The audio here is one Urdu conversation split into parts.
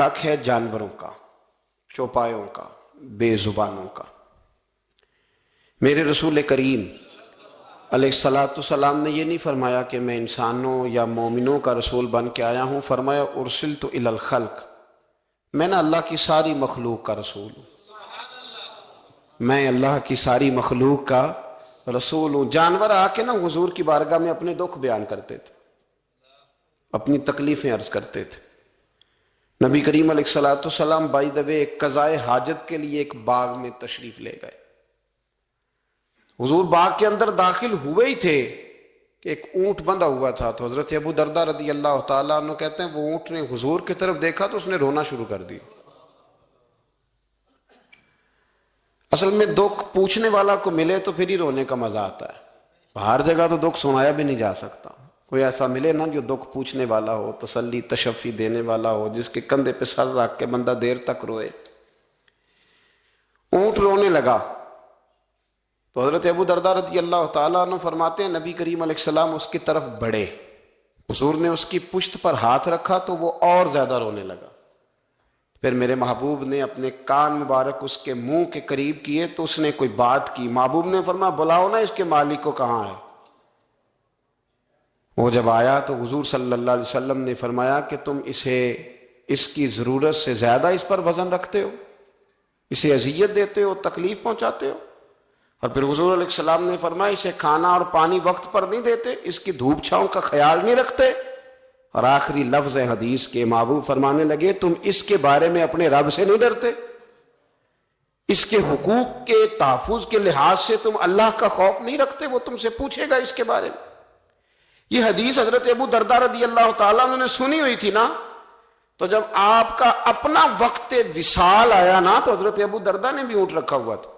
حق ہے جانوروں کا، چوپایوں کا، بے زبانوں کا۔ میرے رسول کریم علیہ الصلاۃ والسلام نے یہ نہیں فرمایا کہ میں انسانوں یا مومنوں کا رسول بن کے آیا ہوں، فرمایا ارسلت الی الخلق، میں نا اللہ کی ساری مخلوق کا رسول ہوں، میں اللہ کی ساری مخلوق کا رسول ہوں۔ جانور آ کے نا حضور کی بارگاہ میں اپنے دکھ بیان کرتے تھے، اپنی تکلیفیں عرض کرتے تھے۔ نبی کریم علیہ الصلاۃ والسلام بائی دا وے ایک قضائے حاجت کے لیے ایک باغ میں تشریف لے گئے۔ حضور باغ کے اندر داخل ہوئے ہی تھے کہ ایک اونٹ بندھا ہوا تھا، تو حضرت ابو درداء رضی اللہ تعالیٰ عنہ کہتے ہیں وہ اونٹ نے حضور کی طرف دیکھا تو اس نے رونا شروع کر دیا۔ اصل میں دکھ پوچھنے والا کو ملے تو پھر ہی رونے کا مزہ آتا ہے، ہر جگہ تو دکھ سنایا بھی نہیں جا سکتا۔ کوئی ایسا ملے نا جو دکھ پوچھنے والا ہو، تسلی تشفی دینے والا ہو، جس کے کندھے پہ سر رکھ کے بندہ دیر تک روئے۔ اونٹ رونے لگا تو حضرت ابو درداء رضی اللہ تعالیٰ عنہ فرماتے ہیں نبی کریم علیہ السلام اس کی طرف بڑھے، حضور نے اس کی پشت پر ہاتھ رکھا تو وہ اور زیادہ رونے لگا۔ پھر میرے محبوب نے اپنے کان مبارک اس کے منہ کے قریب کیے تو اس نے کوئی بات کی، محبوب نے فرمایا بلاؤ نا اس کے مالک کو کہاں ہے۔ وہ جب آیا تو حضور صلی اللہ علیہ وسلم نے فرمایا کہ تم اسے اس کی ضرورت سے زیادہ اس پر وزن رکھتے ہو، اسے اذیت دیتے ہو، تکلیف پہنچاتے ہو۔ اور پھر حضور علیہ السلام نے فرمایا اسے کھانا اور پانی وقت پر نہیں دیتے، اس کی دھوپ چھاؤں کا خیال نہیں رکھتے۔ اور آخری لفظ حدیث کے محبوب فرمانے لگے تم اس کے بارے میں اپنے رب سے نہیں ڈرتے، اس کے حقوق کے تحفظ کے لحاظ سے تم اللہ کا خوف نہیں رکھتے، وہ تم سے پوچھے گا اس کے بارے میں۔ یہ حدیث حضرت ابو درداء رضی اللہ تعالیٰ عنہ نے سنی ہوئی تھی نا، تو جب آپ کا اپنا وقت وصال آیا نا تو حضرت ابو درداء نے بھی اونٹ رکھا ہوا تھا۔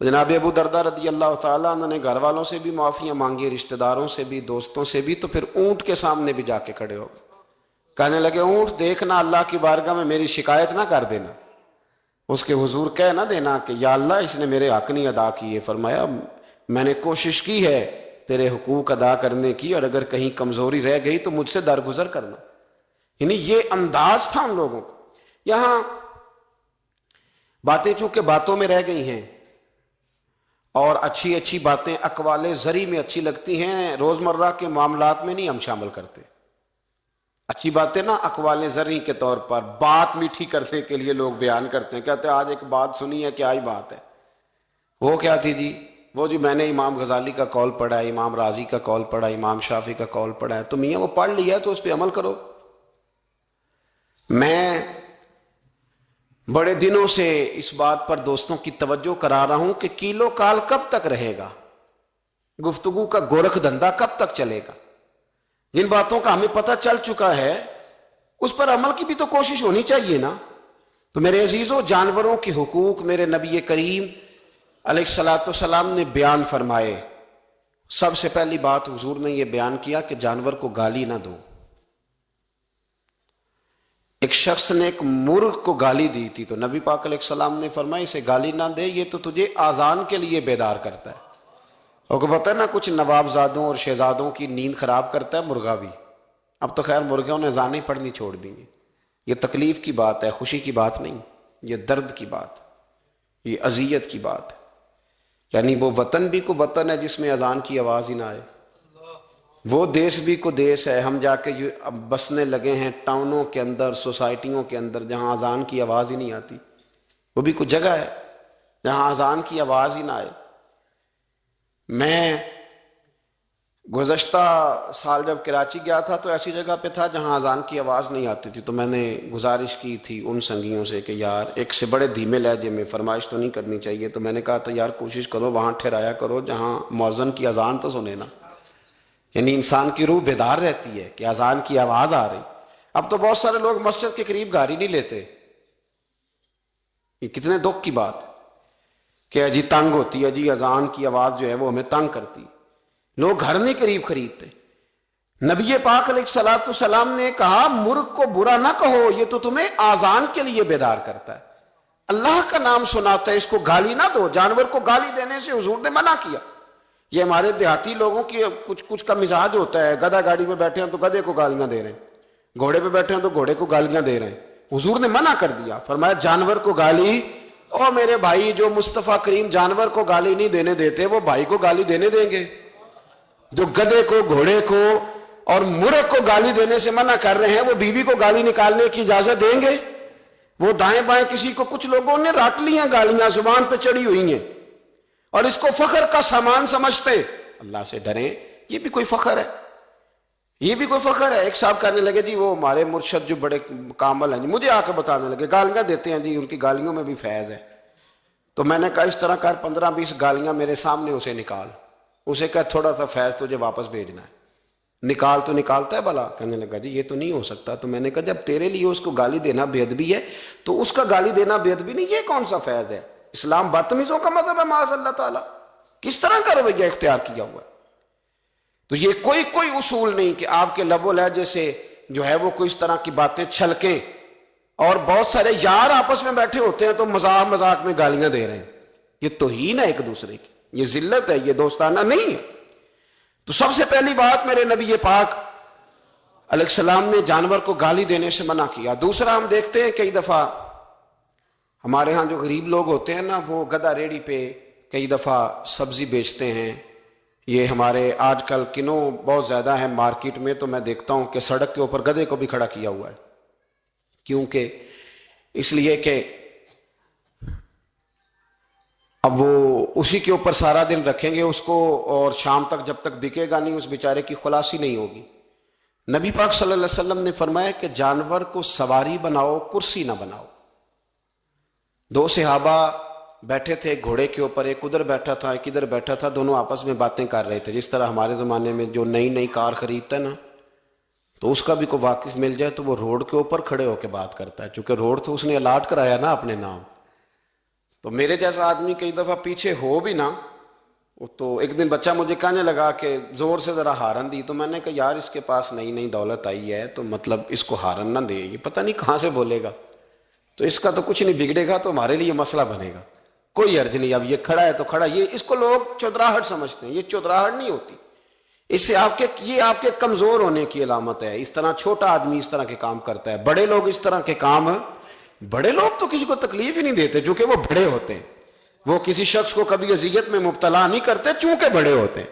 جناب ابو درداء رضی اللہ تعالیٰ عنہ نے گھر والوں سے بھی معافیاں مانگی، رشتہ داروں سے بھی، دوستوں سے بھی، تو پھر اونٹ کے سامنے بھی جا کے کھڑے ہو گئے۔ کہنے لگے اونٹ دیکھنا اللہ کی بارگاہ میں میری شکایت نہ کر دینا، اس کے حضور کہہ نہ دینا کہ یا اللہ اس نے میرے حق نہیں ادا کیے۔ فرمایا میں نے کوشش کی ہے تیرے حقوق ادا کرنے کی، اور اگر کہیں کمزوری رہ گئی تو مجھ سے درگزر کرنا۔ یعنی یہ انداز تھا ان لوگوں کو۔ یہاں باتیں چونکہ باتوں میں رہ گئی ہیں اور اچھی اچھی باتیں اقوال زری میں اچھی لگتی ہیں، روزمرہ کے معاملات میں نہیں ہم شامل کرتے۔ اچھی باتیں نا اقوال زری کے طور پر بات میٹھی کرنے کے لیے لوگ بیان کرتے ہیں، کہتے ہیں آج ایک بات سنی ہے، کیا ہی بات ہے، وہ کیا تھی جی؟ وہ جی میں نے امام غزالی کا قول پڑھا ہے، امام رازی کا قول پڑھا ہے، امام شافعی کا قول پڑھا ہے، تو میاں وہ پڑھ لیا تو اس پہ عمل کرو۔ میں بڑے دنوں سے اس بات پر دوستوں کی توجہ کرا رہا ہوں کہ کیلو کال کب تک رہے گا، گفتگو کا گورکھ دھندا کب تک چلے گا؟ جن باتوں کا ہمیں پتہ چل چکا ہے اس پر عمل کی بھی تو کوشش ہونی چاہیے نا۔ تو میرے عزیزو، جانوروں کے حقوق میرے نبی کریم علیہ الصلاۃ والسلام نے بیان فرمائے۔ سب سے پہلی بات حضور نے یہ بیان کیا کہ جانور کو گالی نہ دو۔ ایک شخص نے ایک مرغ کو گالی دی تھی تو نبی پاک علیہ السلام نے فرمایا اسے گالی نہ دے، یہ تو تجھے آذان کے لیے بیدار کرتا ہے۔ اور کو پتہ ہے نا کچھ نوابزادوں اور شہزادوں کی نیند خراب کرتا ہے مرغا بھی۔ اب تو خیر مرغوں نے اذانیں پڑھنی چھوڑ دی ہیں۔ یہ تکلیف کی بات ہے، خوشی کی بات نہیں، یہ درد کی بات، یہ اذیت کی بات ہے۔ یعنی وہ وطن بھی کو وطن ہے جس میں اذان کی آواز ہی نہ آئے، وہ دیس بھی کو دیس ہے۔ ہم جا کے اب بسنے لگے ہیں ٹاؤنوں کے اندر، سوسائٹیوں کے اندر جہاں اذان کی آواز ہی نہیں آتی، وہ بھی کچھ جگہ ہے جہاں اذان کی آواز ہی نہ آئے۔ میں گزشتہ سال جب کراچی گیا تھا تو ایسی جگہ پہ تھا جہاں اذان کی آواز نہیں آتی تھی، تو میں نے گزارش کی تھی ان سنگیوں سے کہ یار ایک سے بڑے دھیمے لہجے میں، فرمائش تو نہیں کرنی چاہیے، تو میں نے کہا تو یار کوشش کرو وہاں ٹھہرایا کرو جہاں مؤذن کی اذان تو سنے نا، یعنی انسان کی روح بیدار رہتی ہے کہ اذان کی آواز آ رہی۔ اب تو بہت سارے لوگ مسجد کے قریب گاڑی نہیں لیتے، یہ کتنے دکھ کی بات ہے کہ جی تنگ ہوتی ہے، جی اذان کی آواز جو ہے وہ ہمیں تنگ کرتی، لوگ گھر نہیں قریب خریدتے۔ نبی پاک علیہ الصلاۃ والسلام نے کہا مرغ کو برا نہ کہو، یہ تو تمہیں آذان کے لیے بیدار کرتا ہے، اللہ کا نام سناتا ہے، اس کو گالی نہ دو۔ جانور کو گالی دینے سے حضور نے منع کیا۔ یہ ہمارے دیہاتی لوگوں کی کچھ کا مزاج ہوتا ہے، گدھا گاڑی میں بیٹھے ہیں تو گدھے کو گالیاں دے رہے ہیں، گھوڑے پہ بیٹھے ہیں تو گھوڑے کو گالیاں دے رہے ہیں. حضور نے منع کر دیا, فرمایا جانور کو گالی, او میرے بھائی جو مصطفیٰ کریم جانور کو گالی نہیں دینے دیتے وہ بھائی کو گالی دینے دیں گے؟ جو گدھے کو, گھوڑے کو اور مرغ کو گالی دینے سے منع کر رہے ہیں وہ بیوی کو گالی نکالنے کی اجازت دیں گے؟ وہ دائیں بائیں کسی کو, کچھ لوگوں نے رٹ لیاں گالیاں زبان پہ چڑھی ہوئی ہیں اور اس کو فخر کا سامان سمجھتے ہیں. اللہ سے ڈریں, یہ بھی کوئی فخر ہے؟ یہ بھی کوئی فخر ہے؟ ایک صاحب کہنے لگے جی وہ ہمارے مرشد جو بڑے کامل ہیں جی, مجھے آ کے بتانے لگے گالیاں دیتے ہیں جی, ان کی گالیوں میں بھی فیض ہے. تو میں نے کہا اس طرح کر 15-20 گالیاں میرے سامنے اسے نکال, اسے کہا تھوڑا سا فیض تجھے واپس بھیجنا ہے, نکال. تو نکالتا ہے بلا. کہنے لگا جی یہ تو نہیں ہو سکتا. تو میں نے کہا جب تیرے لیے اس کو گالی دینا بے ادبی ہے تو اس کا گالی دینا بے ادبی نہیں, یہ کون سا فیض ہے؟ اسلام بدتمیزوں کا مذہب ہے معاذ اللہ تعالیٰ. کس طرح کا رویہ اختیار کیا ہوا ہے؟ تو یہ کوئی اصول نہیں کہ آپ کے لب و لہجے سے جو ہے وہ کوئی اس طرح کی باتیں چھلکیں. اور بہت سارے یار آپس میں بیٹھے ہوتے ہیں تو مذاق میں گالیاں دے رہے ہیں. یہ توہین ہے ایک دوسرے کی, یہ ذلت ہے, یہ دوستانہ نہیں ہے. تو سب سے پہلی بات میرے نبی پاک علیہ السلام نے جانور کو گالی دینے سے منع کیا. دوسرا ہم دیکھتے ہیں کئی دفعہ ہمارے ہاں جو غریب لوگ ہوتے ہیں نا, وہ گدھا ریڑھی پہ کئی دفعہ سبزی بیچتے ہیں. یہ ہمارے آج کل کنوں بہت زیادہ ہیں مارکیٹ میں, تو میں دیکھتا ہوں کہ سڑک کے اوپر گدھے کو بھی کھڑا کیا ہوا ہے. کیونکہ اس لیے کہ اب وہ اسی کے اوپر سارا دن رکھیں گے اس کو, اور شام تک جب تک بکے گا نہیں اس بیچارے کی خلاصی نہیں ہوگی. نبی پاک صلی اللہ علیہ وسلم نے فرمایا کہ جانور کو سواری بناؤ, کرسی نہ بناؤ. 2 صحابہ بیٹھے تھے گھوڑے کے اوپر, ایک ادھر بیٹھا تھا ایک ادھر بیٹھا تھا, دونوں آپس میں باتیں کر رہے تھے. جس طرح ہمارے زمانے میں جو نئی کار خریدتا ہے نا, تو اس کا بھی کوئی واقف مل جائے تو وہ روڈ کے اوپر کھڑے ہو کے بات کرتا ہے, چونکہ روڈ تو اس نے الاٹ کرایا نا اپنے نام. تو میرے جیسا آدمی کئی دفعہ پیچھے ہو بھی نا, تو ایک دن بچہ مجھے کہنے لگا کہ زور سے ذرا ہارن دی. تو میں نے کہا یار اس کے پاس نئی دولت آئی ہے تو مطلب اس کو ہارن نہ دے, یہ پتہ نہیں کہاں سے بولے گا, تو اس کا تو کچھ نہیں بگڑے گا, تو ہمارے لیے مسئلہ بنے گا. کوئی عرض نہیں, اب یہ کھڑا ہے تو کھڑا. یہ اس کو لوگ چودراہٹ سمجھتے ہیں, یہ چودراہٹ نہیں ہوتی. اس سے یہ آپ کے کمزور ہونے کی علامت ہے. اس طرح چھوٹا آدمی اس طرح کے کام کرتا ہے. بڑے لوگ اس طرح کے کام, بڑے لوگ تو کسی کو تکلیف ہی نہیں دیتے چونکہ وہ بڑے ہوتے ہیں. وہ کسی شخص کو کبھی اذیت میں مبتلا نہیں کرتے چونکہ بڑے ہوتے ہیں.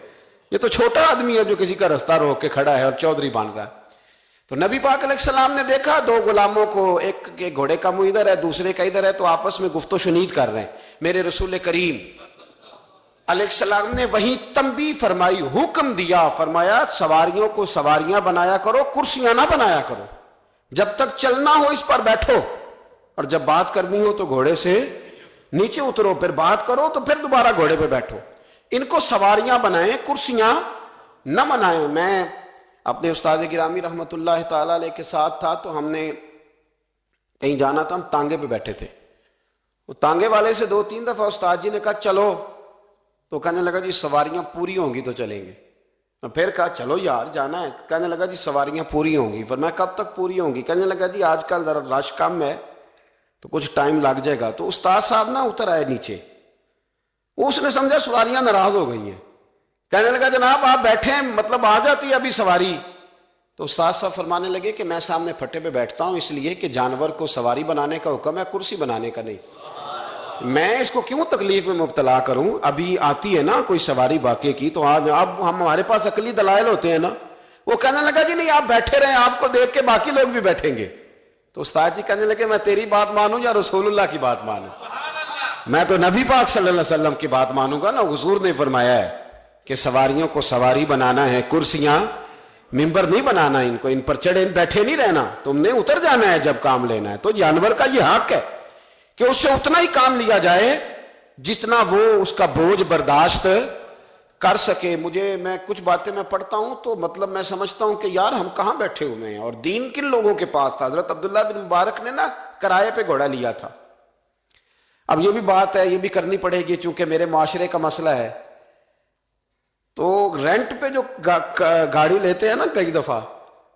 یہ تو چھوٹا آدمی ہے جو کسی کا رستہ روک کے کھڑا ہے اور چودھری بن رہا ہے. تو نبی پاک علیہ السلام نے دیکھا 2 غلاموں کو, ایک کے گھوڑے کا منہ ادھر ہے دوسرے کا ادھر ہے, تو آپس میں گفت و شنید کر رہے ہیں. میرے رسول کریم علیہ السلام نے وہیں تنبیہ فرمائی, حکم دیا, فرمایا سواریوں کو سواریاں بنایا کرو, کرسیاں نہ بنایا کرو. جب تک چلنا ہو اس پر بیٹھو, اور جب بات کرنی ہو تو گھوڑے سے نیچے اترو, پھر بات کرو تو پھر دوبارہ گھوڑے پہ بیٹھو. ان کو سواریاں بنائیں, کرسیاں نہ بنائیں. میں اپنے استاد گرامی رحمت اللہ تعالی علیہ کے ساتھ تھا, تو ہم نے کہیں جانا تھا, ہم تانگے پہ بیٹھے تھے. وہ تانگے والے سے 2-3 دفعہ استاد جی نے کہا چلو, تو کہنے لگا جی سواریاں پوری ہوں گی تو چلیں گے. پھر کہا چلو یار جانا ہے. کہنے لگا جی سواریاں پوری ہوں گی. پھر میں کب تک پوری ہوں گی؟ کہنے لگا جی آج کل ذرا رش کم ہے تو کچھ ٹائم لگ جائے گا. تو استاد صاحب نا اتر آئے نیچے, اس نے سمجھا سواریاں ناراض ہو گئی ہیں. کہنے لگا جناب آپ بیٹھے ہیں, مطلب آ جاتی ہے ابھی سواری. تو استاد صاحب فرمانے لگے کہ میں سامنے پھٹے پہ بیٹھتا ہوں اس لیے کہ جانور کو سواری بنانے کا حکم ہے, کرسی بنانے کا نہیں. میں اس کو کیوں تکلیف میں مبتلا کروں؟ ابھی آتی ہے نا کوئی سواری باقی کی, تو آج اب ہمارے پاس عقلی دلائل ہوتے ہیں نا. وہ کہنے لگا جی نہیں آپ بیٹھے رہیں, آپ کو دیکھ کے باقی لوگ بھی بیٹھیں گے. تو استاد جی کہنے لگے میں تیری بات مانوں یا رسول اللہ کی بات مانوں؟ میں تو نبی پاک صلی اللہ علیہ وسلم کی بات مانوں گا نا. حضور نے فرمایا ہے کہ سواریوں کو سواری بنانا ہے, کرسیاں ممبر نہیں بنانا, ان کو ان پر چڑھے بیٹھے نہیں رہنا, تم نے اتر جانا ہے جب کام لینا ہے. تو جانور کا یہ حق ہے کہ اس سے اتنا ہی کام لیا جائے جتنا وہ اس کا بوجھ برداشت کر سکے. میں کچھ باتیں میں پڑھتا ہوں تو مطلب میں سمجھتا ہوں کہ یار ہم کہاں بیٹھے ہوئے ہیں, اور دین کن لوگوں کے پاس تھا. حضرت عبداللہ بن مبارک نے نا کرائے پہ گھوڑا لیا تھا. اب یہ بھی بات ہے, یہ بھی کرنی پڑے گی چونکہ میرے معاشرے کا مسئلہ ہے. تو رینٹ پہ جو گاڑی لیتے ہیں نا, کئی دفعہ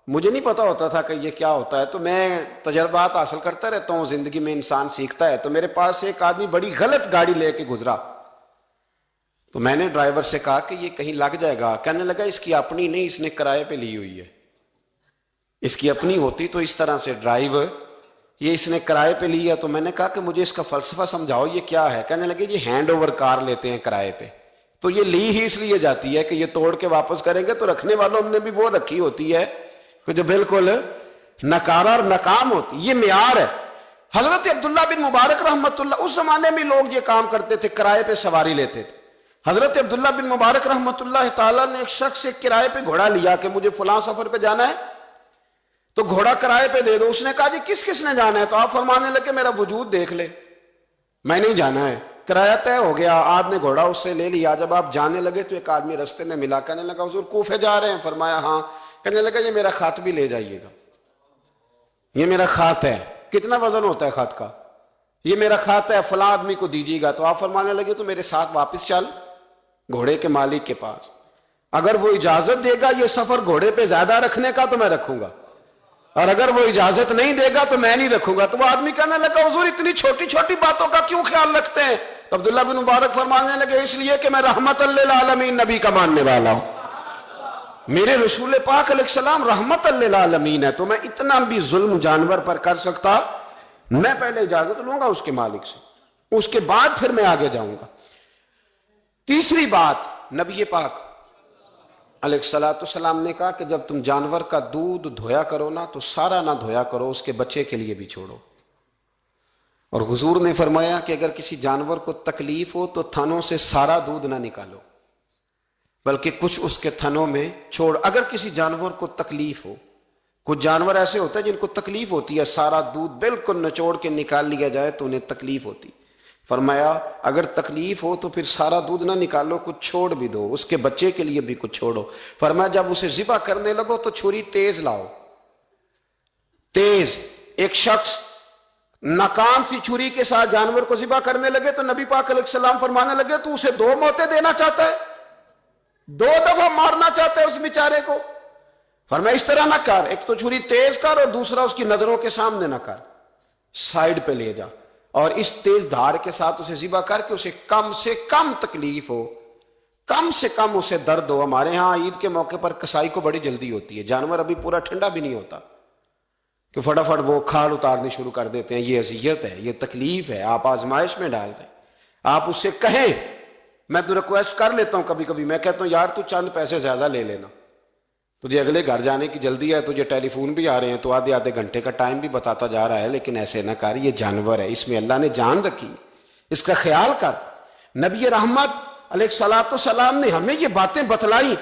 مجھے نہیں پتا ہوتا تھا کہ یہ کیا ہوتا ہے, تو میں تجربات حاصل کرتا رہتا ہوں, زندگی میں انسان سیکھتا ہے. تو میرے پاس ایک آدمی بڑی غلط گاڑی لے کے گزرا, تو میں نے ڈرائیور سے کہا کہ یہ کہیں لگ جائے گا. کہنے لگا اس کی اپنی نہیں, اس نے کرائے پہ لی ہوئی ہے. اس کی اپنی ہوتی تو اس طرح سے ڈرائیو، یہ اس نے کرائے پہ لیا، تو میں نے کہا کہ مجھے اس کا فلسفہ سمجھاؤ یہ کیا ہے. کہنے لگے یہ ہینڈ اوور کار لیتے ہیں کرائے پہ، تو یہ لی ہی اس لیے جاتی ہے کہ یہ توڑ کے واپس کریں گے، تو رکھنے والوں نے بھی وہ رکھی ہوتی ہے کہ جو بالکل نکارہ اور ناکام ہوتی. یہ معیار ہے. حضرت عبداللہ بن مبارک رحمت اللہ، اس زمانے میں لوگ یہ کام کرتے تھے، کرائے پہ سواری لیتے تھے. حضرت عبداللہ بن مبارک رحمت اللہ تعالیٰ نے ایک شخص سے کرائے پہ گھوڑا لیا کہ مجھے فلاں سفر پہ جانا ہے تو گھوڑا کرائے پہ دے دو. اس نے کہا جی کس کس نے جانا ہے؟ تو آپ فرمانے لگے میرا وجود دیکھ لے، میں نہیں جانا ہے. کرایہ طے ہو گیا، آپ نے گھوڑا اس سے لے لیا. جب آپ جانے لگے تو ایک آدمی رستے میں ملا، کہنے لگا حضور کوفے جا رہے ہیں؟ فرمایا ہاں. کہنے لگا یہ میرا خط بھی لے جائیے گا، یہ میرا خط ہے. کتنا وزن ہوتا ہے خط کا؟ یہ میرا خط ہے، فلاں آدمی کو دیجیے گا. تو آپ فرمانے لگے تو میرے ساتھ واپس چل گھوڑے کے مالک کے پاس، اگر وہ اجازت دے گا یہ سفر گھوڑے پہ زیادہ رکھنے کا تو میں رکھوں گا، اور اگر وہ اجازت نہیں دے گا تو میں نہیں رکھوں گا. تو وہ آدمی کہنے لگا حضور اتنی چھوٹی چھوٹی باتوں کا کیوں خیال رکھتے ہیں؟ تو عبداللہ بن مبارک فرمانے لگے اس لیے کہ میں رحمت للعالمین نبی کا ماننے والا ہوں. میرے رسول پاک علیہ السلام رحمت للعالمین ہے، تو میں اتنا بھی ظلم جانور پر کر سکتا؟ میں پہلے اجازت لوں گا اس کے مالک سے، اس کے بعد پھر میں آگے جاؤں گا. تیسری بات، نبی پاک علیہ السلام نے کہا کہ جب تم جانور کا دودھ دھویا کرو نا تو سارا نہ دھویا کرو، اس کے بچے کے لیے بھی چھوڑو. اور حضور نے فرمایا کہ اگر کسی جانور کو تکلیف ہو تو تھنوں سے سارا دودھ نہ نکالو، بلکہ کچھ اس کے تھنوں میں چھوڑ. اگر کسی جانور کو تکلیف ہو، کچھ جانور ایسے ہوتے ہیں جن کو تکلیف ہوتی ہے، سارا دودھ بالکل نچوڑ کے نکال لیا جائے تو انہیں تکلیف ہوتی. فرمایا اگر تکلیف ہو تو پھر سارا دودھ نہ نکالو، کچھ چھوڑ بھی دو، اس کے بچے کے لیے بھی کچھ چھوڑو. فرمایا جب اسے ذبح کرنے لگو تو چھری تیز لاؤ، تیز. ایک شخص ناکام سی چھری کے ساتھ جانور کو ذبح کرنے لگے تو نبی پاک علیہ السلام فرمانے لگے تو اسے 2 موتیں دینا چاہتا ہے، 2 دفعہ مارنا چاہتا ہے اس بیچارے کو. فرمایا اس طرح نہ کر، ایک تو چھری تیز کر اور دوسرا اس کی نظروں کے سامنے نہ کر، سائیڈ پہ لے جا اور اس تیز دھار کے ساتھ اسے ذبح کر کے اسے کم سے کم تکلیف ہو، کم سے کم اسے درد ہو. ہمارے ہاں عید کے موقع پر کسائی کو بڑی جلدی ہوتی ہے، جانور ابھی پورا ٹھنڈا بھی نہیں ہوتا کہ فٹافٹ وہ کھال اتارنی شروع کر دیتے ہیں. یہ اذیت ہے، یہ تکلیف ہے، آپ آزمائش میں ڈال رہے ہیں. آپ اس سے کہیں، میں تو ریکویسٹ کر لیتا ہوں کبھی کبھی، میں کہتا ہوں یار تو چند پیسے زیادہ لے لینا، تجھے اگلے گھر جانے کی جلدی ہے، تجھے ٹیلی فون بھی آ رہے ہیں تو آدھے گھنٹے کا ٹائم بھی بتاتا جا رہا ہے، لیکن ایسے نہ کر، یہ جانور ہے، اس میں اللہ نے جان رکھی، اس کا خیال کر. نبی رحمت علیہ السلام نے ہمیں یہ باتیں بتلائی.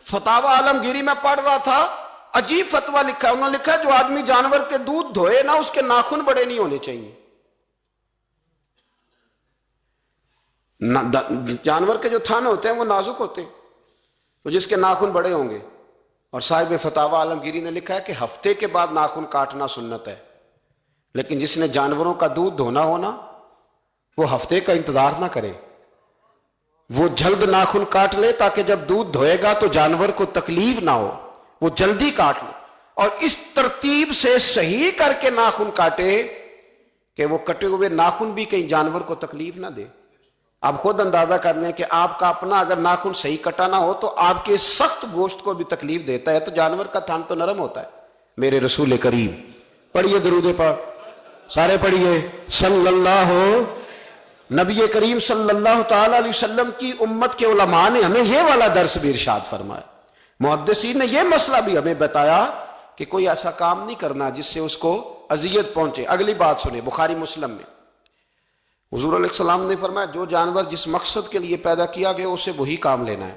فتاوی عالمگیری میں پڑھ رہا تھا، عجیب فتویٰ لکھا ہے. انہوں نے لکھا جو آدمی جانور کے دودھ دھوئے نا اس کے ناخن بڑے نہیں ہونے چاہیے. جانور کے جو تھن ہوتے ہیں وہ نازک ہوتے ہیں، تو جس کے ناخن بڑے ہوں گے. اور صاحب فتاوی عالمگیری نے لکھا ہے کہ ہفتے کے بعد ناخن کاٹنا سنت ہے، لیکن جس نے جانوروں کا دودھ دھونا ہونا وہ ہفتے کا انتظار نہ کرے، وہ جلد ناخن کاٹ لے تاکہ جب دودھ دھوئے گا تو جانور کو تکلیف نہ ہو، وہ جلدی کاٹ لے اور اس ترتیب سے صحیح کر کے ناخن کاٹے کہ وہ کٹے ہوئے ناخن بھی کہیں جانور کو تکلیف نہ دے. آپ خود اندازہ کر لیں کہ آپ کا اپنا اگر ناخن صحیح کٹا نہ ہو تو آپ کے سخت گوشت کو بھی تکلیف دیتا ہے، تو جانور کا تھن تو نرم ہوتا ہے. میرے رسول کریم، پڑھیے درود پاک، سارے پڑھیے صلی اللہ. نبی کریم صلی اللہ تعالی علیہ وسلم کی امت کے علماء نے ہمیں یہ والا درس بھی ارشاد فرمایا. محدثین نے یہ مسئلہ بھی ہمیں بتایا کہ کوئی ایسا کام نہیں کرنا جس سے اس کو اذیت پہنچے. اگلی بات سنیں، بخاری مسلم میں حضور علیہ السلام نے فرمایا جو جانور جس مقصد کے لیے پیدا کیا گیا اسے وہی کام لینا ہے،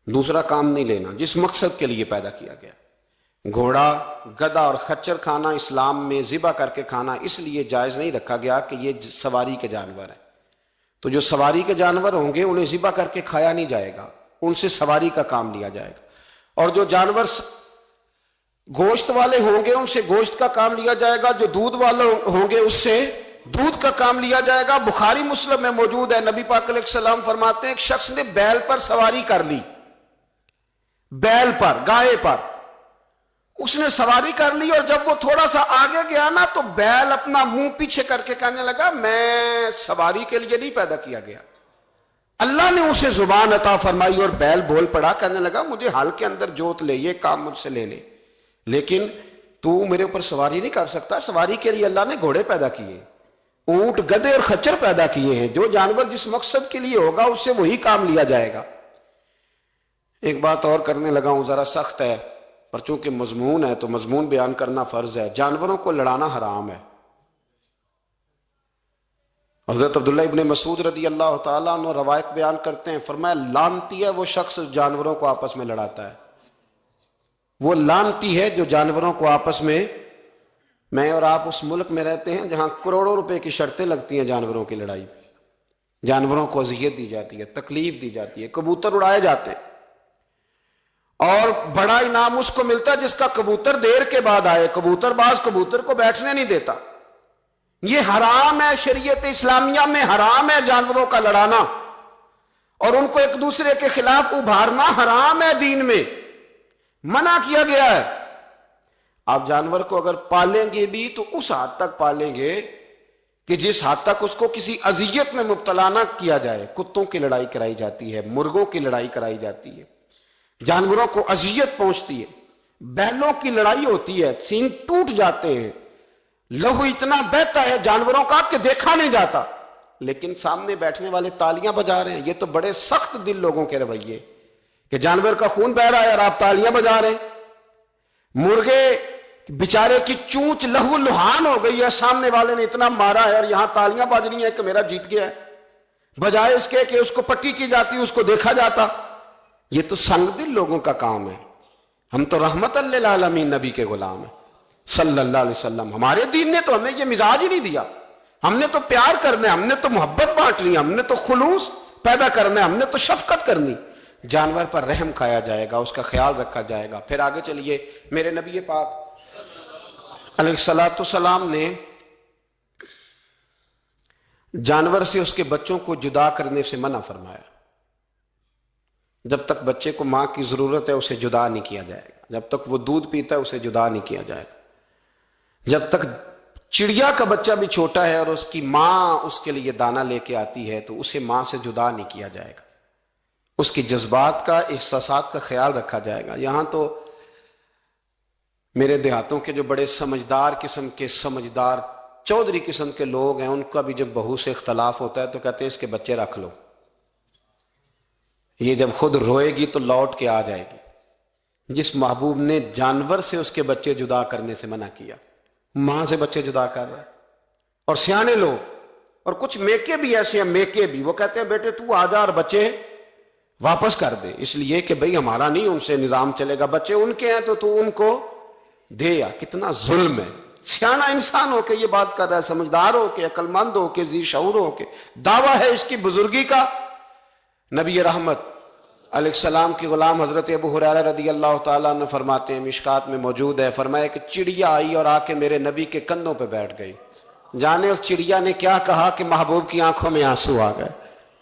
دوسرا کام نہیں لینا. جس مقصد کے لیے پیدا کیا گیا، گھوڑا، گدھا اور خچر کھانا اسلام میں ذبح کر کے کھانا اس لیے جائز نہیں رکھا گیا کہ یہ سواری کے جانور ہیں. تو جو سواری کے جانور ہوں گے انہیں ذبح کر کے کھایا نہیں جائے گا، ان سے سواری کا کام لیا جائے گا. اور جو جانور گوشت والے ہوں گے ان سے گوشت کا کام لیا جائے گا، جو دودھ والے ہوں گے اس سے دودھ کا کام لیا جائے گا. بخاری مسلم میں موجود ہے، نبی پاک علیہ السلام فرماتے ہیں ایک شخص نے بیل پر سواری کر لی، بیل پر، گائے پر اس نے سواری کر لی، اور جب وہ تھوڑا سا آگے گیا نا تو بیل اپنا منہ پیچھے کر کے کہنے لگا میں سواری کے لیے نہیں پیدا کیا گیا. اللہ نے اسے زبان عطا فرمائی اور بیل بول پڑا، کہنے لگا مجھے ہل کے اندر جوت لے، یہ کام مجھ سے لے لے، لیکن تو میرے اوپر سواری نہیں کر سکتا۔ سواری کے لیے اللہ نے گھوڑے پیدا کیے، اونٹ، گدھے اور خچر پیدا کیے ہیں، جو جانور جس مقصد کے لیے ہوگا اس سے وہی کام لیا جائے گا۔ ایک بات اور کرنے لگا ہوں، ذرا سخت ہے، پر چونکہ مضمون ہے تو مضمون بیان کرنا فرض ہے۔ جانوروں کو لڑانا حرام ہے۔ حضرت عبداللہ ابن مسعود رضی اللہ تعالیٰ عنہ روایت بیان کرتے ہیں، فرمایا لعنتی ہے وہ شخص جانوروں کو آپس میں لڑاتا ہے، وہ لعنتی ہے جو جانوروں کو آپس میں اور آپ اس ملک میں رہتے ہیں جہاں کروڑوں روپے کی شرطیں لگتی ہیں جانوروں کی لڑائی، جانوروں کو اذیت دی جاتی ہے، تکلیف دی جاتی ہے، کبوتر اڑائے جاتے ہیں، اور بڑا انعام اس کو ملتا ہے جس کا کبوتر دیر کے بعد آئے۔ کبوتر باز کبوتر کو بیٹھنے نہیں دیتا۔ یہ حرام ہے، شریعت اسلامیہ میں حرام ہے جانوروں کا لڑانا، اور ان کو ایک دوسرے کے خلاف ابھارنا حرام ہے، دین میں منع کیا گیا ہے۔ آپ جانور کو اگر پالیں گے بھی تو اس حد تک پالیں گے کہ جس حد تک اس کو کسی اذیت میں مبتلا نہ کیا جائے۔ کتوں کی لڑائی کرائی جاتی ہے، مرغوں کی لڑائی کرائی جاتی ہے، جانوروں کو اذیت پہنچتی ہے۔ بیلوں کی لڑائی ہوتی ہے، سینگ ٹوٹ جاتے ہیں، لہو اتنا بہتا ہے جانوروں کا کہ دیکھا نہیں جاتا، لیکن سامنے بیٹھنے والے تالیاں بجا رہے ہیں۔ یہ تو بڑے سخت دل لوگوں کے رویے کہ جانور کا خون بہ رہا ہے اور آپ تالیاں بجا رہے ہیں۔ مرغے بیچارے کی چونچ لہو لہان ہو گئی ہے، سامنے والے نے اتنا مارا ہے اور یہاں تالیاں بج رہی ہیں کہ میرا جیت گیا ہے، بجائے اس کے کہ اس کو پٹی کی جاتی، اس کو دیکھا جاتا۔ یہ تو سنگ دل لوگوں کا کام ہے۔ ہم تو رحمت للعالمین نبی کے غلام ہیں صلی اللہ علیہ وسلم۔ ہمارے دین نے تو ہمیں یہ مزاج ہی نہیں دیا۔ ہم نے تو پیار کرنا ہے، ہم نے تو محبت بانٹنی ہے، ہم نے تو خلوص پیدا کرنا ہے، ہم نے تو شفقت کرنی۔ جانور پر رحم کھایا جائے گا، اس کا خیال رکھا جائے گا۔ پھر آگے چلیے، میرے نبی پاک علیہ الصلوۃ والسلام نے جانور سے اس کے بچوں کو جدا کرنے سے منع فرمایا۔ جب تک بچے کو ماں کی ضرورت ہے اسے جدا نہیں کیا جائے گا، جب تک وہ دودھ پیتا ہے اسے جدا نہیں کیا جائے گا، جب تک چڑیا کا بچہ بھی چھوٹا ہے اور اس کی ماں اس کے لیے دانہ لے کے آتی ہے تو اسے ماں سے جدا نہیں کیا جائے گا، اس کی جذبات کا، احساسات کا خیال رکھا جائے گا۔ یہاں تو میرے دیہاتوں کے جو بڑے سمجھدار قسم کے، سمجھدار چودھری قسم کے لوگ ہیں، ان کا بھی جب بہو سے اختلاف ہوتا ہے تو کہتے ہیں اس کے بچے رکھ لو، یہ جب خود روئے گی تو لوٹ کے آ جائے گی۔ جس محبوب نے جانور سے اس کے بچے جدا کرنے سے منع کیا، ماں سے بچے جدا کر رہا ہے۔ اور سیانے لوگ، اور کچھ میکے بھی ایسے ہیں، میکے بھی، وہ کہتے ہیں بیٹے تو آ جا اور بچے واپس کر دے، اس لیے کہ بھئی ہمارا نہیں ان سے نظام چلے گا، بچے ان کے ہیں تو ان کو دے۔ یا کتنا ظلم ہے۔ سیانا انسان ہو کے یہ بات کر رہا ہے، سمجھدار ہو کے، عقل مند ہو کے، ذی شعور ہو کے، دعویٰ ہے اس کی بزرگی کا۔ نبی رحمت علیہ السلام کی غلام حضرت ابو ہریرہ رضی اللہ تعالیٰ عنہ فرماتے ہیں، مشکات میں موجود ہے، فرمایا کہ چڑیا آئی اور آ کے میرے نبی کے کندھوں پہ بیٹھ گئی۔ جانے اس چڑیا نے کیا کہا کہ محبوب کی آنکھوں میں آنسو آ گئے،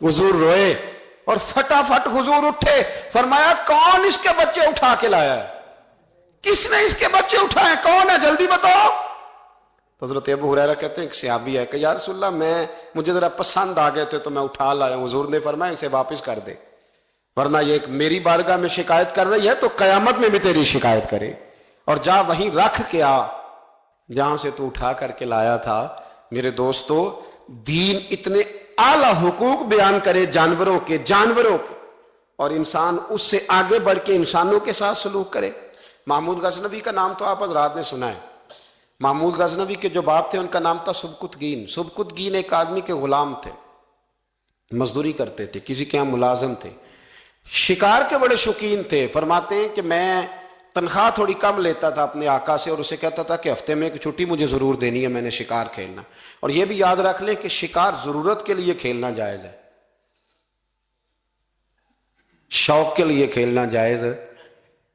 حضور روئے اور فٹافٹ حضور اٹھے، فرمایا کون اس کے بچے اٹھا کے لایا ہے؟ کس نے اس کے بچے اٹھائے؟ کون ہے؟ جلدی بتاؤ۔ حضرت ابو ہریرہ کہتے ہیں ایک صحابی ہے کہ یا رسول اللہ مجھے ذرا پسند آ گئے تھے تو میں اٹھا لایا ہوں۔ حضور نے فرمایا اسے واپس کر دے، ورنہ یہ میری بارگاہ میں شکایت کر رہی ہے تو قیامت میں بھی تیری شکایت کرے، اور جا وہیں رکھ کے آ جہاں سے تو اٹھا کر کے لایا تھا۔ میرے دوستو، دین اتنے اعلیٰ حقوق بیان کرے جانوروں کے اور انسان اس سے آگے بڑھ کے انسانوں کے ساتھ سلوک کرے۔ محمود غزنوی کا نام تو آپ حضرات نے سنا ہے۔ محمود غزنوی کے جو باپ تھے ان کا نام تھا سبکتگین۔ سبکتگین ایک آدمی کے غلام تھے، مزدوری کرتے تھے، کسی کے یہاں ملازم تھے، شکار کے بڑے شوقین تھے۔ فرماتے ہیں کہ میں تنخواہ تھوڑی کم لیتا تھا اپنے آقا سے اور اسے کہتا تھا کہ ہفتے میں ایک چھٹی مجھے ضرور دینی ہے، میں نے شکار کھیلنا۔ اور یہ بھی یاد رکھ لیں کہ شکار ضرورت کے لیے کھیلنا جائز ہے، شوق کے لیے کھیلنا جائز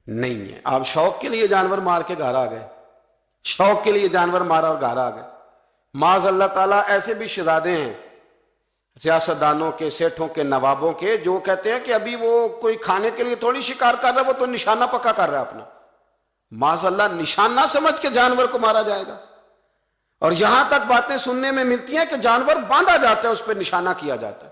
نہیں ہے۔ آپ شوق کے لیے جانور مار کے گھر آ گئے، شوق کے لیے جانور مارا اور گھر آ گئے۔ معاذ اللہ تعالیٰ ایسے بھی شہزادے ہیں سیاستدانوں کے، سیٹھوں کے، نوابوں کے، جو کہتے ہیں کہ ابھی وہ کوئی کھانے کے لیے تھوڑی شکار کر رہا ہے، وہ تو نشانہ پکا کر رہا ہے اپنا۔ معاذ اللہ نشانہ سمجھ کے جانور کو مارا جائے گا، اور یہاں تک باتیں سننے میں ملتی ہیں کہ جانور باندھا جاتا ہے، اس پہ نشانہ کیا جاتا ہے۔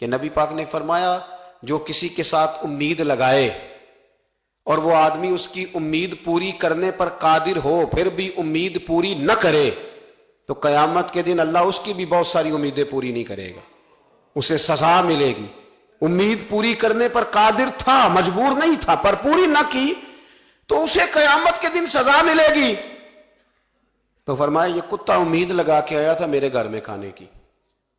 کہ نبی پاک نے فرمایا جو کسی کے ساتھ امید لگائے اور وہ آدمی اس کی امید پوری کرنے پر قادر ہو پھر بھی امید پوری نہ کرے تو قیامت کے دن اللہ اس کی بھی بہت ساری امیدیں پوری نہیں کرے گا، اسے سزا ملے گی۔ امید پوری کرنے پر قادر تھا، مجبور نہیں تھا، پر پوری نہ کی تو اسے قیامت کے دن سزا ملے گی۔ تو فرمایا یہ کتا امید لگا کے آیا تھا میرے گھر میں کھانے کی،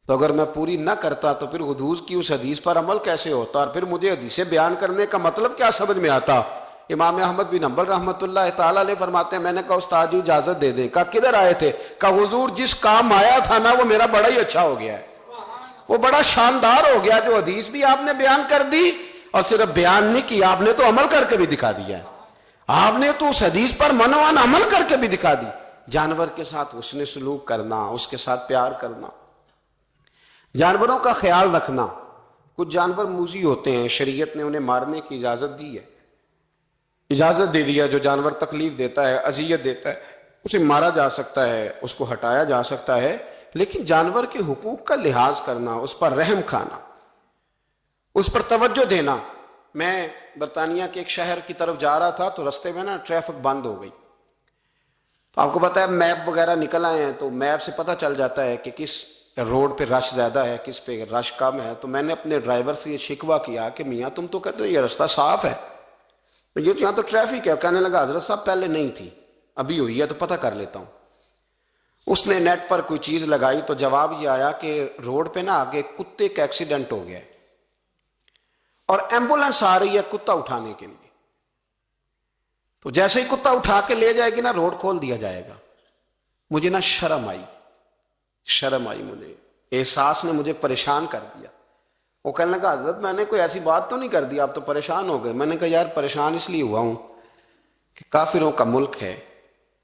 تو اگر میں پوری نہ کرتا تو پھر حضور کی اس حدیث پر عمل کیسے ہوتا، اور پھر مجھے حدیثیں بیان کرنے کا مطلب کیا سمجھ میں آتا۔ امام احمد بن حنبل رحمۃ اللہ تعالیٰ علیہ فرماتے ہیں میں نے کہا استاد جی اجازت دے دیں۔ کہا کدھر آئے تھے؟ کہا حضور جس کام آیا تھا نا وہ میرا بڑا ہی اچھا ہو گیا ہے، وہ بڑا شاندار ہو گیا، جو حدیث بھی آپ نے بیان کر دی اور صرف بیان نہیں کی، آپ نے تو عمل کر کے بھی دکھا دیا ہے، آپ نے تو اس حدیث پر منوان عمل کر کے بھی دکھا دی۔ جانور کے ساتھ حسن سلوک کرنا، اس کے ساتھ پیار کرنا، جانوروں کا خیال رکھنا۔ کچھ جانور موذی ہوتے ہیں، شریعت نے انہیں مارنے کی اجازت دی ہے، اجازت دے دیا، جو جانور تکلیف دیتا ہے، اذیت دیتا ہے اسے مارا جا سکتا ہے، اس کو ہٹایا جا سکتا ہے، لیکن جانور کے حقوق کا لحاظ کرنا، اس پر رحم کھانا، اس پر توجہ دینا۔ میں برطانیہ کے ایک شہر کی طرف جا رہا تھا تو رستے میں نا ٹریفک بند ہو گئی، تو آپ کو پتا ہے میپ وغیرہ نکل آئے ہیں تو میپ سے پتہ چل جاتا ہے کہ کس روڈ پہ رش زیادہ ہے، کس پہ رش کم ہے۔ تو میں نے اپنے ڈرائیور سے یہ شکوہ کیا کہ میاں تم تو کہتے ہو یہ رستہ صاف ہے، یہ تو یہاں تو ٹریفک ہے۔ کہنے لگا حضرت صاحب پہلے نہیں تھی، ابھی ہوئی ہے تو پتہ کر لیتا ہوں۔ اس نے نیٹ پر کوئی چیز لگائی تو جواب یہ آیا کہ روڈ پہ نا آگے کتے کا ایکسیڈنٹ ہو گیا ہے اور ایمبولینس آ رہی ہے کتا اٹھانے کے لیے، تو جیسے ہی کتا اٹھا کے لے جائے گی نا روڈ کھول دیا جائے گا۔ مجھے نا شرم آئی، مجھے احساس نے مجھے پریشان کر دیا۔ وہ کہنے لگا حضرت میں نے کوئی ایسی بات تو نہیں کر دی، آپ تو پریشان ہو گئے۔ میں نے کہا یار پریشان اس لیے ہوا ہوں کہ کافروں کا ملک ہے،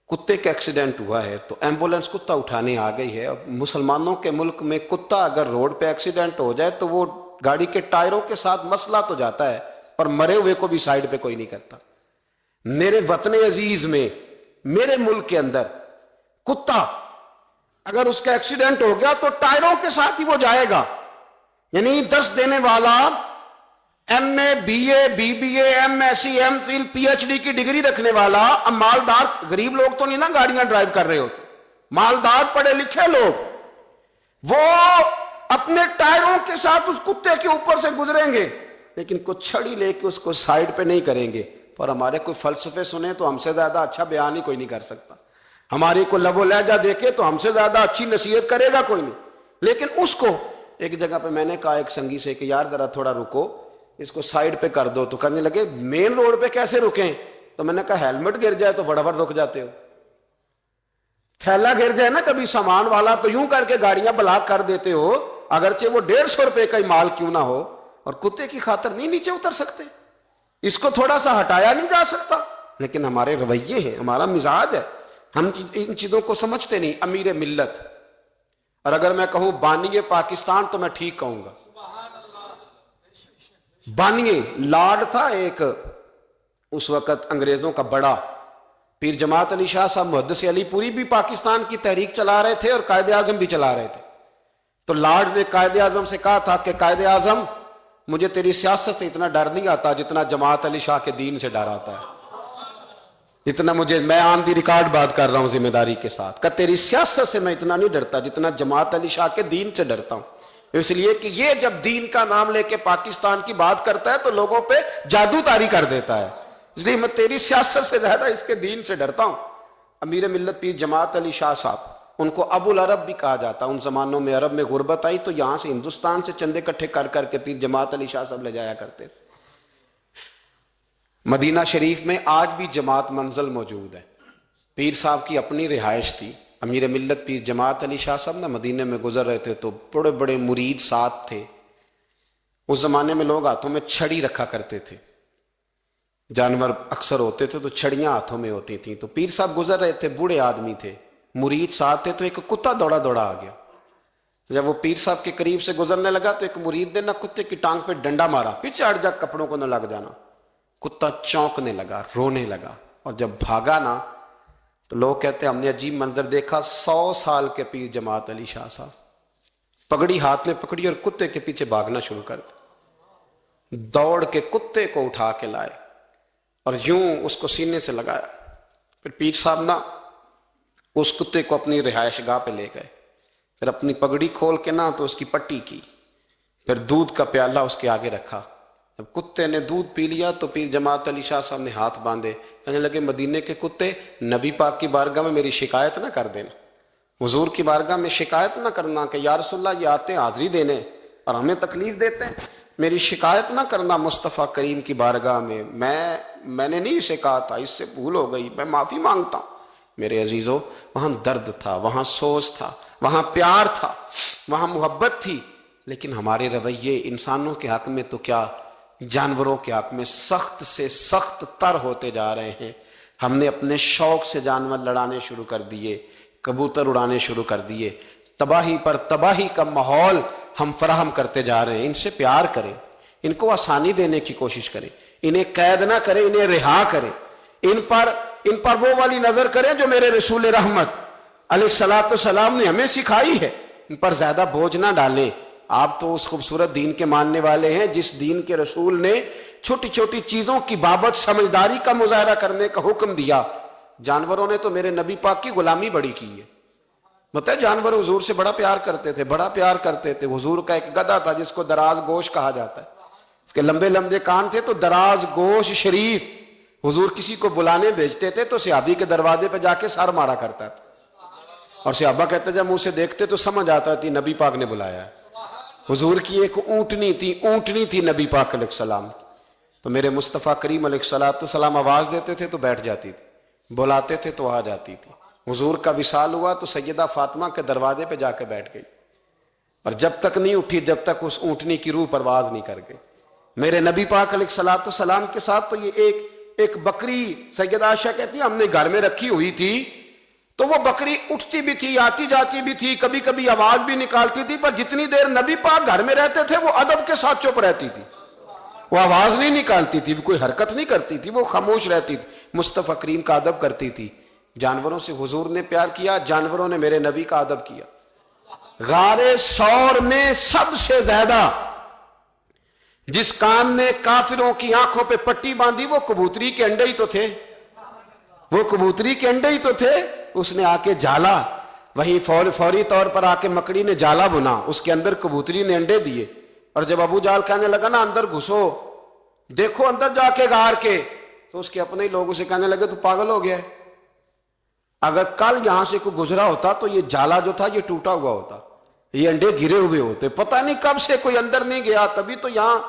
کتے کا ایکسیڈنٹ ہوا ہے تو ایمبولینس کتا اٹھانے آ گئی ہے، اور مسلمانوں کے ملک میں کتا اگر روڈ پہ ایکسیڈنٹ ہو جائے تو وہ گاڑی کے ٹائروں کے ساتھ مسئلہ تو جاتا ہے اور مرے ہوئے کو بھی سائیڈ پہ کوئی نہیں کرتا۔ میرے وطن عزیز میں، میرے ملک کے اندر کتا اگر اس کا ایکسیڈنٹ ہو گیا تو ٹائروں کے ساتھ ہی وہ جائے گا، یعنی 10 دینے والا M A, B A, B B A, M S C, M Phil, P H D کی ڈگری رکھنے والا، اب مالدار غریب لوگ تو نہیں نا گاڑیاں ڈرائیو کر رہے ہوتے، مالدار پڑھے لکھے لوگ وہ اپنے ٹائروں کے ساتھ اس کتے کے اوپر سے گزریں گے، لیکن کچھ چھڑی لے کے اس کو سائیڈ پہ نہیں کریں گے۔ پر ہمارے کوئی فلسفے سنے تو ہم سے زیادہ اچھا بیان ہی کوئی نہیں کر سکتا، ہماری کو لب و لہجہ دیکھے تو ہم سے زیادہ اچھی نصیحت کرے گا کوئی نہیں۔ لیکن اس کو ایک جگہ پہ میں نے کہا ایک سنگی سے کہ یار ذرا تھوڑا رکو، اس کو سائیڈ پہ کر دو، تو کرنے لگے مین روڈ پہ کیسے رکیں؟ تو میں نے کہا ہیلمٹ گر جائے تو فٹافٹ رک جاتے ہو، تھیلا گر جائے نا کبھی سامان والا تو یوں کر کے گاڑیاں بلاک کر دیتے ہو، اگرچہ وہ 150 روپے کا ہی مال کیوں نہ ہو، اور کتے کی خاطر نہیں نیچے اتر سکتے، اس کو تھوڑا سا ہٹایا نہیں جا سکتا۔ لیکن ہمارے رویے ہیں، ہمارا مزاج ہے، ہم ان چیزوں کو سمجھتے نہیں۔ امیر ملت، اور اگر میں کہوں بانی پاکستان تو میں ٹھیک کہوں گا۔ بانی لارڈ تھا ایک اس وقت انگریزوں کا بڑا، پیر جماعت علی شاہ صاحب محدث علی پوری بھی پاکستان کی تحریک چلا رہے تھے اور قائد اعظم بھی چلا رہے تھے۔ تو لارڈ نے قائد اعظم سے کہا تھا کہ قائد اعظم مجھے تیری سیاست سے اتنا ڈر نہیں آتا جتنا جماعت علی شاہ کے دین سے ڈر آتا ہے، اتنا مجھے، میں آن دی ریکارڈ بات کر رہا ہوں ذمہ داری کے ساتھ، کہ تیری سیاست سے میں اتنا نہیں ڈرتا جتنا جماعت علی شاہ کے دین سے ڈرتا ہوں، اس لیے کہ یہ جب دین کا نام لے کے پاکستان کی بات کرتا ہے تو لوگوں پہ جادو طاری کر دیتا ہے، اس لیے میں تیری سیاست سے زیادہ اس کے دین سے ڈرتا ہوں۔ امیر ملت پیر جماعت علی شاہ صاحب، ان کو ابو العرب بھی کہا جاتا، ان زمانوں میں عرب میں غربت آئی تو یہاں سے ہندوستان سے چندے اکٹھے کر کر کے پیر جماعت علی شاہ صاحب لے جایا کرتے تھے۔ مدینہ شریف میں آج بھی جماعت منزل موجود ہے، پیر صاحب کی اپنی رہائش تھی۔ امیر ملت پیر جماعت علی شاہ صاحب نا مدینے میں گزر رہے تھے تو بڑے بڑے مرید ساتھ تھے۔ اس زمانے میں لوگ ہاتھوں میں چھڑی رکھا کرتے تھے، جانور اکثر ہوتے تھے تو چھڑیاں ہاتھوں میں ہوتی تھیں، تو پیر صاحب گزر رہے تھے، بوڑھے آدمی تھے، مرید ساتھ تھے، تو ایک کتا دوڑا دوڑا آ گیا۔ جب وہ پیر صاحب کے قریب سے گزرنے لگا تو ایک مرید نے نہ کتے کی ٹانگ پہ ڈنڈا مارا، پیچھے ہٹ جا، کپڑوں کو نہ لگ جانا۔ کتا چونکنے لگا، رونے لگا، اور جب بھاگا نا تو لوگ کہتے ہیں ہم نے عجیب منظر دیکھا، 100 سال کے پیر جماعت علی شاہ صاحب پگڑی ہاتھ میں پکڑی اور کتے کے پیچھے بھاگنا شروع کر دیا، دوڑ کے کتے کو اٹھا کے لائے اور یوں اس کو سینے سے لگایا، پھر پیر صاحب نا اس کتے کو اپنی رہائش گاہ پہ لے گئے، پھر اپنی پگڑی کھول کے نا تو اس کی پٹی کی، پھر دودھ کا پیالہ اس کے آگے رکھا۔ جب کتے نے دودھ پی لیا تو پیر جماعت علی شاہ صاحب نے ہاتھ باندھے، کہنے لگے مدینے کے کتے نبی پاک کی بارگاہ میں میری شکایت نہ کر دینا، حضور کی بارگاہ میں شکایت نہ کرنا کہ یا رسول اللہ یہ آتے ہیں حاضری دینے اور ہمیں تکلیف دیتے ہیں، میری شکایت نہ کرنا مصطفیٰ کریم کی بارگاہ میں، میں نے نہیں اسے کہا تھا، اس سے بھول ہو گئی، میں معافی مانگتا ہوں۔ میرے عزیزو، وہاں درد تھا، وہاں سوز تھا، وہاں پیار تھا، وہاں محبت تھی، لیکن ہمارے رویے انسانوں کے حق میں تو کیا، جانوروں کے حق میں سخت سے سخت تر ہوتے جا رہے ہیں۔ ہم نے اپنے شوق سے جانور لڑانے شروع کر دیے، کبوتر اڑانے شروع کر دیے، تباہی پر تباہی کا ماحول ہم فراہم کرتے جا رہے ہیں۔ ان سے پیار کریں، ان کو آسانی دینے کی کوشش کریں، انہیں قید نہ کریں، انہیں رہا کریں، ان پر وہ والی نظر کریں جو میرے رسول رحمت علیہ الصلوۃ والسلام نے ہمیں سکھائی ہے، ان پر زیادہ بوجھ نہ ڈالیں۔ آپ تو اس خوبصورت دین کے ماننے والے ہیں جس دین کے رسول نے چھوٹی چھوٹی چیزوں کی بابت سمجھداری کا مظاہرہ کرنے کا حکم دیا۔ جانوروں نے تو میرے نبی پاک کی غلامی بڑی کی ہے، بتائے جانور حضور سے بڑا پیار کرتے تھے، بڑا پیار کرتے تھے۔ حضور کا ایک گدھا تھا جس کو دراز گوش کہا جاتا ہے، اس کے لمبے لمبے کان تھے تو دراز گوش شریف، حضور کسی کو بلانے بھیجتے تھے تو صحابی کے دروازے پہ جا کے سر مارا کرتا تھا، اور صحابہ کہتے جب منہ سے دیکھتے تو سمجھ آتا تھی نبی پاک نے بلایا ہے۔ حضور کی ایک اونٹنی تھی نبی پاک علیہ السلام، تو میرے مصطفیٰ کریم علیہ السلام آواز دیتے تھے تو بیٹھ جاتی تھی، بلاتے تھے تو آ جاتی تھی۔ حضور کا وصال ہوا تو سیدہ فاطمہ کے دروازے پہ جا کے بیٹھ گئی، اور جب تک نہیں اٹھی جب تک اس اونٹنی کی روح پرواز نہیں کر گئی۔ میرے نبی پاک علیہ السلام کے ساتھ تو یہ ایک بکری، سیدہ عائشہ کہتی ہے ہم نے گھر میں رکھی ہوئی تھی، تو وہ بکری اٹھتی بھی تھی، آتی جاتی بھی تھی، کبھی کبھی آواز بھی نکالتی تھی، پر جتنی دیر نبی پاک گھر میں رہتے تھے وہ ادب کے ساتھ چپ رہتی تھی، وہ آواز نہیں نکالتی تھی، کوئی حرکت نہیں کرتی تھی، وہ خاموش رہتی تھی، مصطفیٰ کریم کا ادب کرتی تھی۔ جانوروں سے حضور نے پیار کیا، جانوروں نے میرے نبی کا ادب کیا۔ غار ثور میں سب سے زیادہ جس کام نے کافروں کی آنکھوں پہ پٹی باندھی وہ کبوتری کے انڈے ہی تو تھے، وہ کبوتری کے انڈے ہی تو تھے۔ اس نے آ کے جالا، وہیں فوری طور پر آ کے مکڑی نے جالا بنا، اس کے اندر کبوتری نے انڈے دیے، اور جب ابو جہل کہنے لگا نا اندر گھسو، دیکھو اندر جا کے غار کے، تو اس کے اپنے ہی لوگ اسے کہنے لگے تو پاگل ہو گیا ہے، اگر کل یہاں سے کوئی گزرا ہوتا تو یہ جالا جو تھا یہ ٹوٹا ہوا ہوتا، یہ انڈے گرے ہوئے ہوتے، پتہ نہیں کب سے کوئی اندر نہیں گیا، تبھی تو یہاں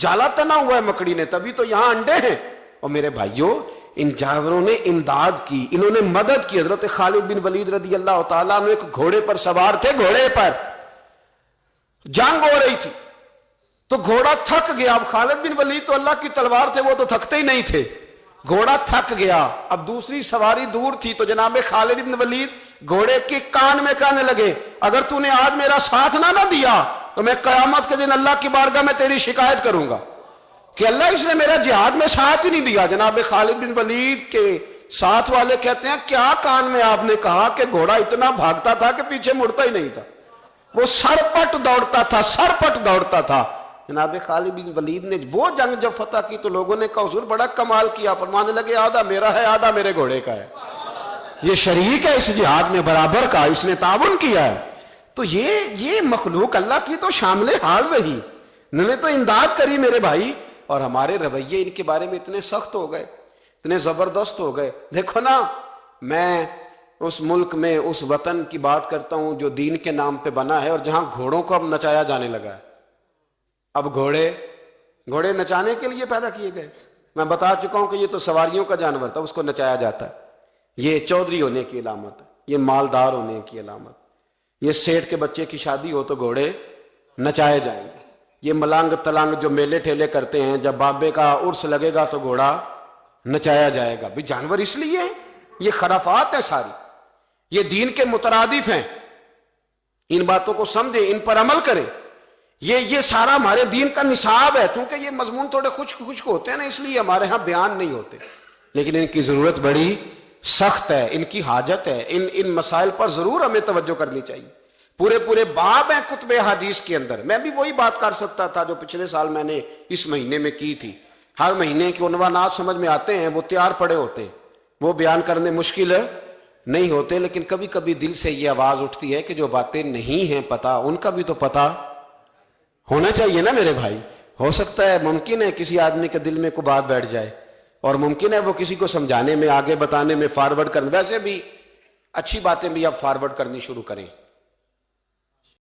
جالا تنا ہوا ہے مکڑی نے، تبھی تو یہاں انڈے ہیں۔ اور میرے بھائیوں، ان جانوروں نے امداد کی، انہوں نے مدد کی۔ حضرت خالد بن ولید رضی اللہ تعالیٰ عنہ ایک گھوڑے پر سوار تھے، گھوڑے پر جنگ ہو رہی تھی تو گھوڑا تھک گیا۔ اب خالد بن ولید تو اللہ کی تلوار تھے، وہ تو تھکتے ہی نہیں تھے، گھوڑا تھک گیا، اب دوسری سواری دور تھی، تو جناب خالد بن ولید گھوڑے کے کان میں کہنے لگے اگر تو نے آج میرا ساتھ نہ دیا تو میں قیامت کے دن اللہ کی بارگاہ میں تیری شکایت کروں گا کہ اللہ اس نے میرا جہاد میں ساتھ ہی نہیں دیا۔ جناب خالد بن ولید کے ساتھ والے کہتے ہیں کیا کان میں آپ نے کہا کہ گھوڑا اتنا بھاگتا تھا کہ پیچھے مڑتا ہی نہیں تھا، وہ سرپٹ دوڑتا تھا۔ جناب خالد بن ولید نے وہ جنگ جب فتح کی تو لوگوں نے کہا حضور بڑا کمال کیا، فرمانے لگے آدھا میرا ہے آدھا میرے گھوڑے کا ہے، یہ شریک ہے اس جہاد میں برابر کا، اس نے تعاون کیا ہے۔ تو یہ مخلوق اللہ کی تو شامل حال رہی، انہوں نے تو امداد کری میرے بھائی، اور ہمارے رویے ان کے بارے میں اتنے سخت ہو گئے، اتنے زبردست ہو گئے۔ دیکھو نا، میں اس ملک میں اس وطن کی بات کرتا ہوں جو دین کے نام پہ بنا ہے اور جہاں گھوڑوں کو اب نچایا جانے لگا ہے۔ اب گھوڑے نچانے کے لیے پیدا کیے گئے، میں بتا چکا ہوں کہ یہ تو سواریوں کا جانور تھا، اس کو نچایا جاتا ہے۔ یہ چودھری ہونے کی علامت ہے، یہ مالدار ہونے کی علامت، یہ سیٹھ کے بچے کی شادی ہو تو گھوڑے نچائے جائیں گے، یہ ملانگ تلانگ جو میلے ٹھیلے کرتے ہیں جب بابے کا عرس لگے گا تو گھوڑا نچایا جائے گا۔ بھی جانور اس لیے یہ خرافات ہیں ساری، یہ دین کے مترادف ہیں، ان باتوں کو سمجھیں، ان پر عمل کریں۔ یہ سارا ہمارے دین کا نصاب ہے، کیونکہ یہ مضمون تھوڑے خشک ہوتے ہیں نا، اس لیے ہمارے ہاں بیان نہیں ہوتے، لیکن ان کی ضرورت بڑی سخت ہے، ان کی حاجت ہے، ان مسائل پر ضرور ہمیں توجہ کرنی چاہیے۔ پورے پورے باب ہیں کتب حدیث کے اندر. میں بھی وہی بات کر سکتا تھا جو پچھلے سال میں نے اس مہینے میں کی تھی. ہر مہینے کے عنوانات سمجھ میں آتے ہیں, وہ تیار پڑے ہوتے ہیں, وہ بیان کرنے مشکل نہیں ہوتے, لیکن کبھی کبھی دل سے یہ آواز اٹھتی ہے کہ جو باتیں نہیں ہیں پتہ, ان کا بھی تو پتہ ہونا چاہیے نا میرے بھائی. ہو سکتا ہے, ممکن ہے کسی آدمی کے دل میں کوئی بات بیٹھ جائے, اور ممکن ہے وہ کسی کو سمجھانے میں, آگے بتانے میں, فارورڈ کرنے, ویسے بھی اچھی باتیں بھی آپ فارورڈ کرنی شروع کریں.